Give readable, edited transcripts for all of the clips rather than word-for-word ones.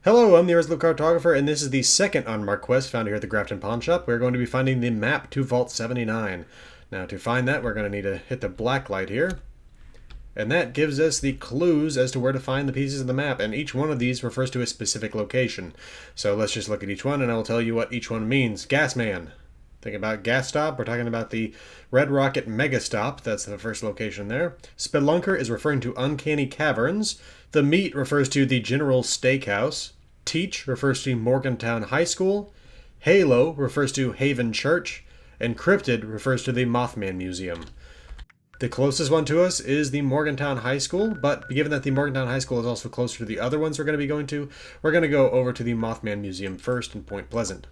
Hello, I'm the Resolute Cartographer, and this is the second Unmarked quest found here at the Grafton Pawnshop. We're going to be finding the map to Vault 79. Now, to find that, we're going to need to hit the black light here. And that gives us the clues as to where to find the pieces of the map, and each one of these refers to a specific location. So let's just look at each one, and I'll tell you what each one means. Gasman. Think about gas stop. We're talking about the Red Rocket Mega Stop. That's the first location there. Spelunker is referring to uncanny caverns. The Meat refers to the General Steakhouse. Teach refers to Morgantown High School. Halo refers to Haven Church. And Cryptid refers to the Mothman Museum. The closest one to us is the Morgantown High School, but given that the Morgantown High School is also closer to the other ones we're going to be going to, we're going to go over to the Mothman Museum first in Point Pleasant.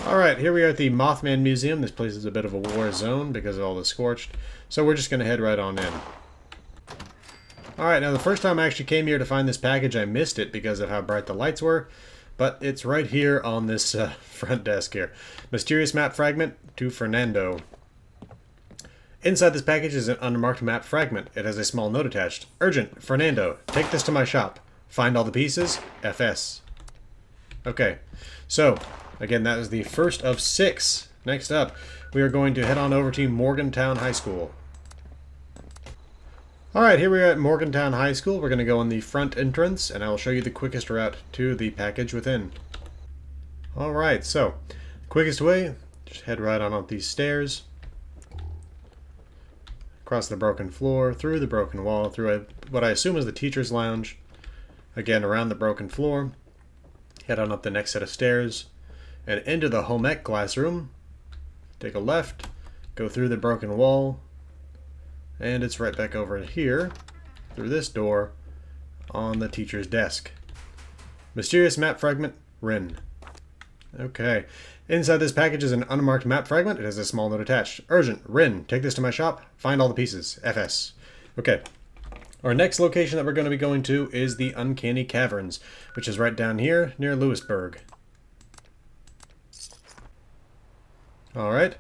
Alright, here we are at the Mothman Museum. This place is a bit of a war zone because of all the scorched, so we're just going to head right on in. Alright, now the first time I actually came here to find this package, I missed it because of how bright the lights were, but it's right here on this front desk here. Mysterious map fragment to Fernando. Inside this package is an unmarked map fragment. It has a small note attached. Urgent, Fernando, take this to my shop. Find all the pieces, FS. Okay, so, again, that is the first of 6. Next up, we are going to head on over to Morgantown High School. Alright, here we are at Morgantown High School. We're going to go in the front entrance, and I will show you the quickest route to the package within. Alright, so, quickest way, just head right on up these stairs. Across the broken floor, through the broken wall, through what I assume is the teacher's lounge. Again, around the broken floor. Head on up the next set of stairs. And into the home ec classroom. Take a left. Go through the broken wall. And it's right back over here. Through this door. On the teacher's desk. Mysterious map fragment, Rin. Okay. Inside this package is an unmarked map fragment. It has a small note attached. Urgent, Rin, take this to my shop. Find all the pieces. FS. Okay. Our next location that we're going to be going to is the Uncanny Caverns, which is right down here near Lewisburg. Alright.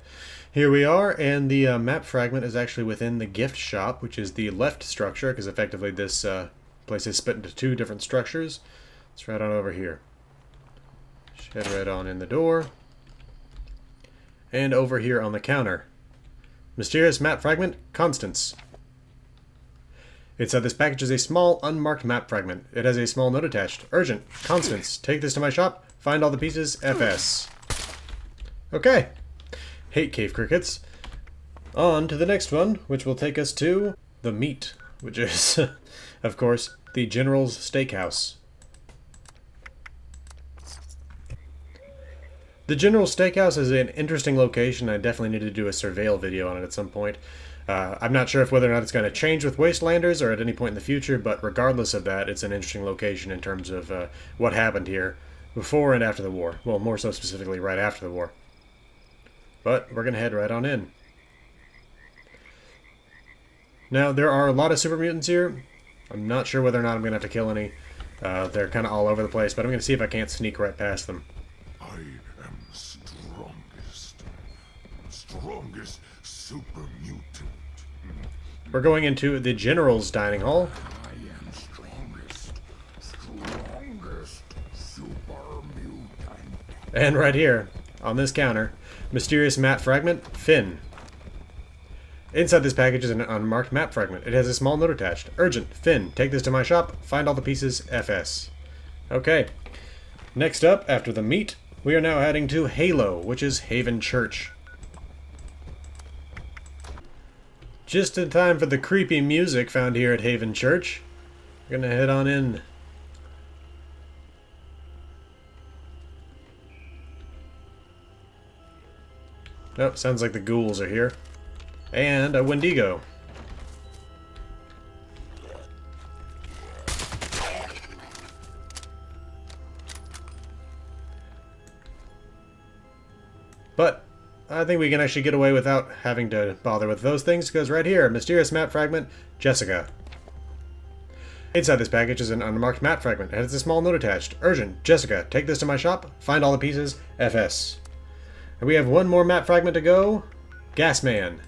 Here we are, and the map fragment is actually within the gift shop, which is the left structure, because effectively this place is split into 2 different structures. It's right on over here. Just head right on in the door. And over here on the counter. Mysterious map fragment, Constance. Inside this package is a small, unmarked map fragment. It has a small note attached. Urgent, Constance, take this to my shop. Find all the pieces, FS. Okay. Hate cave crickets. On to the next one, which will take us to the Meat, which is, of course, the General's Steakhouse. The General's Steakhouse is an interesting location. I definitely need to do a surveil video on it at some point. I'm not sure if whether or not it's going to change with Wastelanders or at any point in the future, but regardless of that, it's an interesting location in terms of what happened here before and after the war. Well, more so specifically right after the war. But we're going to head right on in. Now, there are a lot of super mutants here. I'm not sure whether or not I'm going to have to kill any. They're kind of all over the place, but I'm going to see if I can't sneak right past them. I am the strongest super mutant. We're going into the General's Dining Hall. I am strongest super mutant. And right here, on this counter, mysterious map fragment, Finn. Inside this package is an unmarked map fragment. It has a small note attached. Urgent, Finn, take this to my shop. Find all the pieces, FS. Okay. Next up, after the Meat, we are now heading to Halo, which is Haven Church. Just in time for the creepy music found here at Haven Church. We're gonna head on in. Oh, sounds like the ghouls are here. And a Wendigo. But I think we can actually get away without having to bother with those things, because right here, mysterious map fragment, Jessica. Inside this package is an unmarked map fragment. It has a small note attached. Urgent, Jessica, take this to my shop. Find all the pieces, FS. And we have one more map fragment to go. Gasman.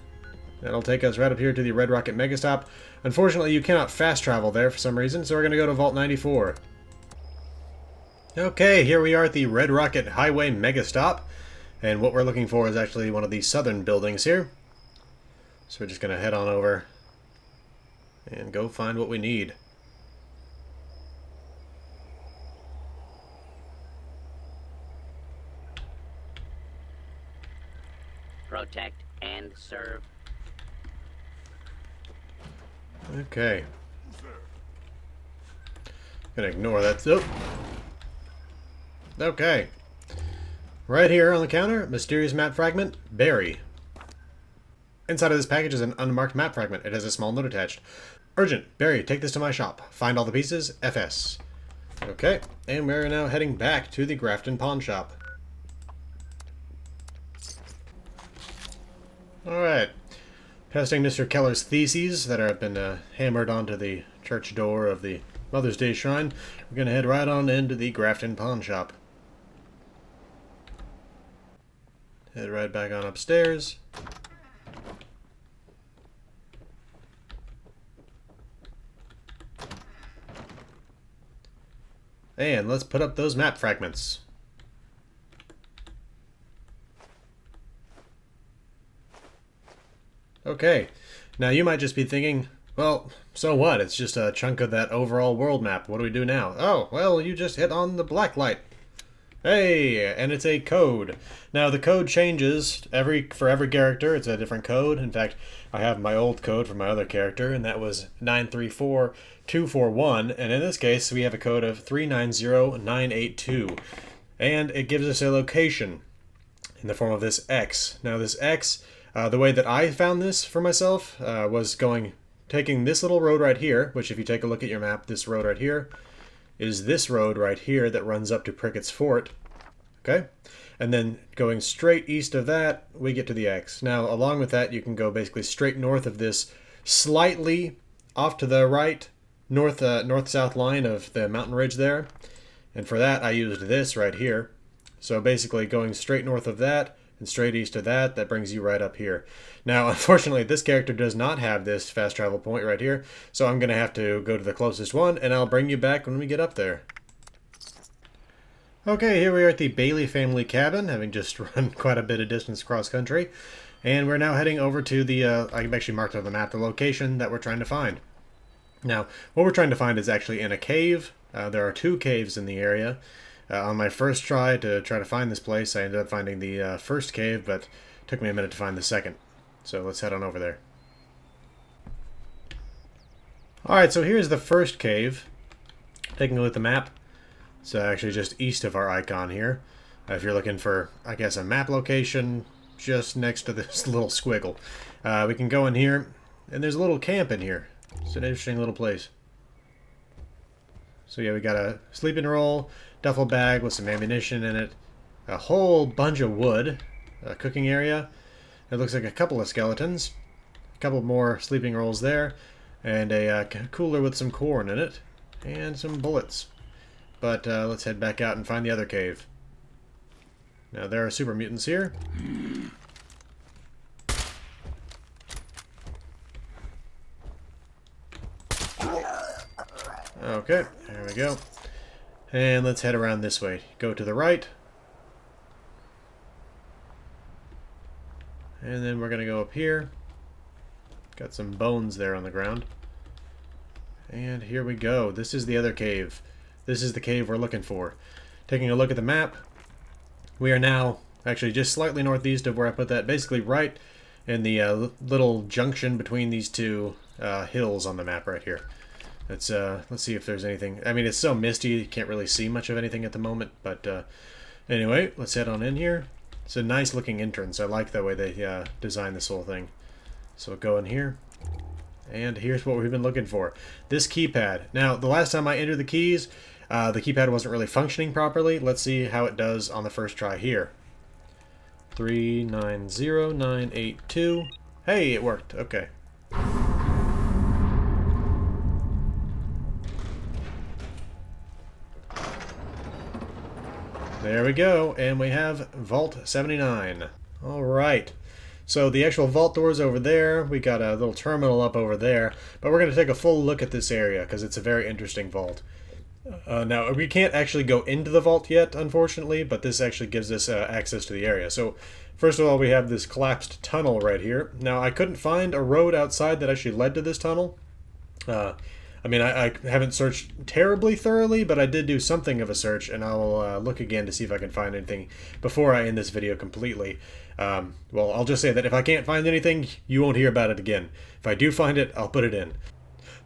That'll take us right up here to the Red Rocket Mega Stop. Unfortunately, you cannot fast travel there for some reason, so we're going to go to Vault 94. Okay, here we are at the Red Rocket Highway Mega Stop, and what we're looking for is actually one of the southern buildings here. So we're just going to head on over and go find what we need. Protect and serve. Okay. Gonna ignore that. Oh. Okay. Right here on the counter, mysterious map fragment, Barry. Inside of this package is an unmarked map fragment. It has a small note attached. Urgent, Barry, take this to my shop. Find all the pieces, FS. Okay, and we're now heading back to the Grafton Pawnshop. Alright. Testing Mr. Keller's theses that have been hammered onto the church door of the Mother's Day Shrine. We're going to head right on into the Grafton Pawnshop. Head right back on upstairs. And let's put up those map fragments. Okay, now you might just be thinking, well, so what? It's just a chunk of that overall world map. What do we do now? Oh, well, you just hit on the black light. Hey, and it's a code. Now, the code changes for every character. It's a different code. In fact, I have my old code for my other character, and that was 934241. And in this case, we have a code of 390982. And it gives us a location in the form of this X. Now, this X, the way that I found this for myself was taking this little road right here, which if you take a look at your map, this road right here is this road right here that runs up to Prickett's Fort. Okay? And then going straight east of that, we get to the X. Now, along with that, you can go basically straight north of this, slightly off to the right, north-south line of the mountain ridge there. And for that, I used this right here. So basically going straight north of that and straight east of that, that brings you right up here. Now, unfortunately, this character does not have this fast travel point right here, so I'm going to have to go to the closest one, and I'll bring you back when we get up there. Okay, here we are at the Bailey family cabin, having just run quite a bit of distance cross country, and we're now heading over to the, I've actually marked on the map the location that we're trying to find. Now, what we're trying to find is actually in a cave. There are 2 caves in the area. On my first try to find this place, I ended up finding the first cave, but it took me a minute to find the second. So let's head on over there. Alright, so here's the first cave. Taking a look at the map. It's actually just east of our icon here. If you're looking for, I guess, a map location, just next to this little squiggle. We can go in here, and there's a little camp in here. It's an interesting little place. So yeah, we got a sleeping roll, duffel bag with some ammunition in it, a whole bunch of wood, a cooking area. It looks like a couple of skeletons, a couple more sleeping rolls there, and a cooler with some corn in it, and some bullets. But let's head back out and find the other cave. Now there are super mutants here. Okay, there we go. And let's head around this way. Go to the right. And then we're going to go up here. Got some bones there on the ground. And here we go. This is the other cave. This is the cave we're looking for. Taking a look at the map, we are now actually just slightly northeast of where I put that. Basically right in the little junction between these 2 hills on the map right here. Let's see if there's anything. I mean, it's so misty, you can't really see much of anything at the moment. But anyway, let's head on in here. It's a nice looking entrance. I like the way they designed this whole thing. So we'll go in here. And here's what we've been looking for. This keypad. Now, the last time I entered the keys, the keypad wasn't really functioning properly. Let's see how it does on the first try here. 390982. Hey, it worked. Okay. There we go, and we have Vault 79. Alright, so the actual vault door's over there. We got a little terminal up over there, but we're going to take a full look at this area because it's a very interesting vault. Now, we can't actually go into the vault yet, unfortunately, but this actually gives us access to the area. So, first of all, we have this collapsed tunnel right here. Now, I couldn't find a road outside that actually led to this tunnel. I mean, I haven't searched terribly thoroughly, but I did do something of a search, and I'll look again to see if I can find anything before I end this video completely. Well, I'll just say that if I can't find anything, you won't hear about it again. If I do find it, I'll put it in.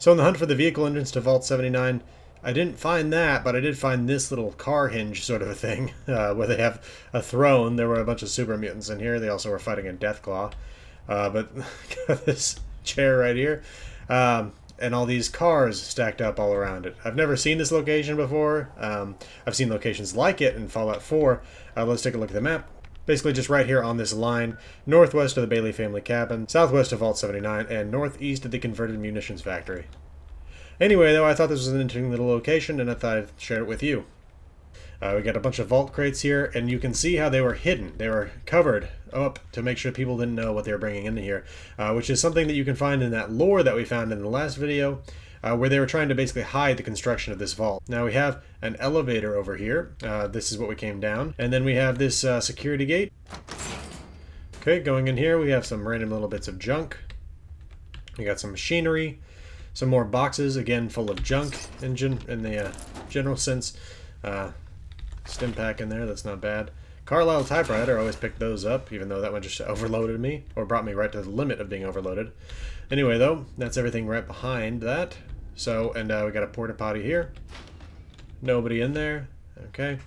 So, in the hunt for the vehicle entrance to Vault 79, I didn't find that, but I did find this little car hinge sort of a thing, where they have a throne. There were a bunch of super mutants in here. They also were fighting a Deathclaw. But got this chair right here. And all these cars stacked up all around it. I've never seen this location before. I've seen locations like it in Fallout 4. Let's take a look at the map. Basically just right here on this line, northwest of the Bailey family cabin, southwest of Vault 79, and northeast of the converted munitions factory. Anyway, though, I thought this was an interesting little location, and I thought I'd share it with you. We got a bunch of vault crates here, and you can see how they were hidden. They were covered up to make sure people didn't know what they were bringing into here, which is something that you can find in that lore that we found in the last video, where they were trying to basically hide the construction of this vault. Now we have an elevator over here. This is what we came down. And then we have this security gate. Okay, going in here, we have some random little bits of junk. We got some machinery, some more boxes, again full of junk in the general sense. Stim pack in there, that's not bad. Carlisle typewriter, I always pick those up, even though that one just overloaded me, or brought me right to the limit of being overloaded. Anyway, though, that's everything right behind that. So, and we got a porta potty here. Nobody in there. Okay.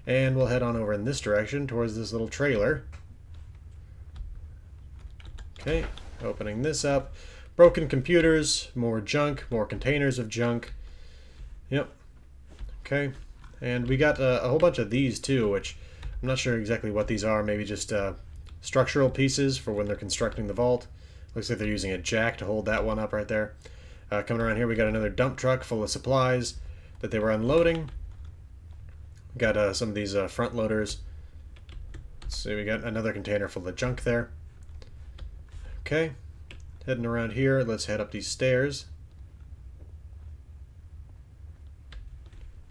And we'll head on over in this direction towards this little trailer. Okay, opening this up. Broken computers, more junk, more containers of junk. Yep. Okay. And we got a whole bunch of these too, which I'm not sure exactly what these are. Maybe just structural pieces for when they're constructing the vault. Looks like they're using a jack to hold that one up right there. Coming around here, we got another dump truck full of supplies that they were unloading. Got some of these front loaders. Let's see, we got another container full of junk there. Okay, heading around here, let's head up these stairs.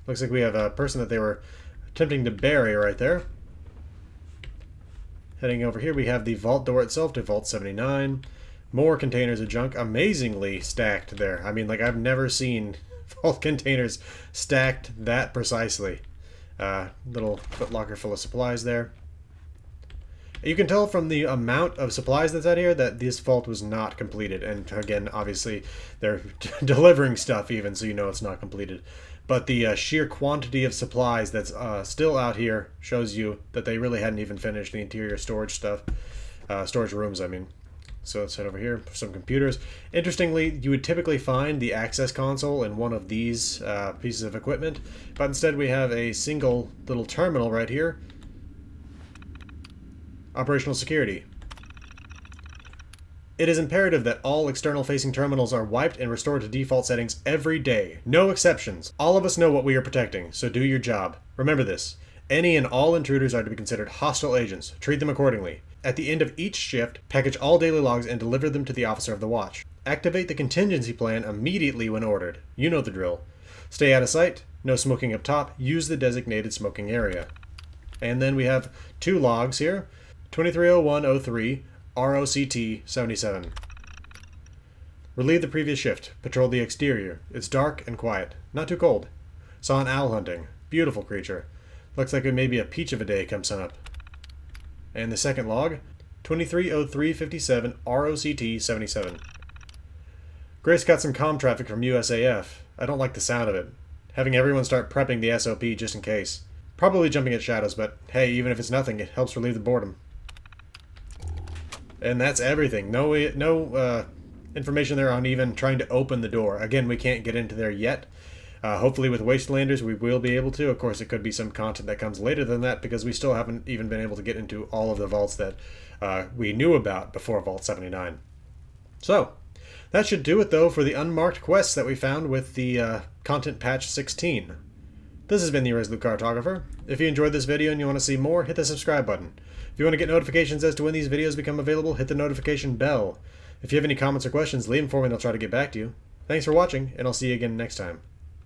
Looks like we have a person that they were attempting to bury right there. Heading over here, we have the vault door itself to Vault 79. More containers of junk, amazingly stacked there. I mean, like, I've never seen vault containers stacked that precisely. Little footlocker full of supplies there. You can tell from the amount of supplies that's out here that this vault was not completed. And again, obviously, they're delivering stuff even, so you know it's not completed. But the sheer quantity of supplies that's still out here shows you that they really hadn't even finished the interior storage stuff. Storage rooms, I mean. So let's head over here for some computers. Interestingly, you would typically find the access console in one of these pieces of equipment, but instead we have a single little terminal right here. Operational security. It is imperative that all external-facing terminals are wiped and restored to default settings every day. No exceptions. All of us know what we are protecting, so do your job. Remember this. Any and all intruders are to be considered hostile agents. Treat them accordingly. At the end of each shift, package all daily logs and deliver them to the officer of the watch. Activate the contingency plan immediately when ordered. You know the drill. Stay out of sight. No smoking up top. Use the designated smoking area. And then we have two logs here. 230103. ROCT 77. Relieve the previous shift. Patrol the exterior. It's dark and quiet. Not too cold. Saw an owl hunting. Beautiful creature. Looks like it may be a peach of a day come sunup. And the second log. 230357 ROCT 77. Grace got some comm traffic from USAF. I don't like the sound of it. Having everyone start prepping the SOP just in case. Probably jumping at shadows, but hey, even if it's nothing, it helps relieve the boredom. And that's everything. No information there on even trying to open the door. Again, we can't get into there yet. Hopefully with Wastelanders we will be able to. Of course, it could be some content that comes later than that because we still haven't even been able to get into all of the vaults that we knew about before Vault 79. So, that should do it though for the unmarked quests that we found with the content patch 16. This has been the Irresolute Cartographer. If you enjoyed this video and you want to see more, hit the subscribe button. If you want to get notifications as to when these videos become available, hit the notification bell. If you have any comments or questions, leave them for me and I'll try to get back to you. Thanks for watching, and I'll see you again next time.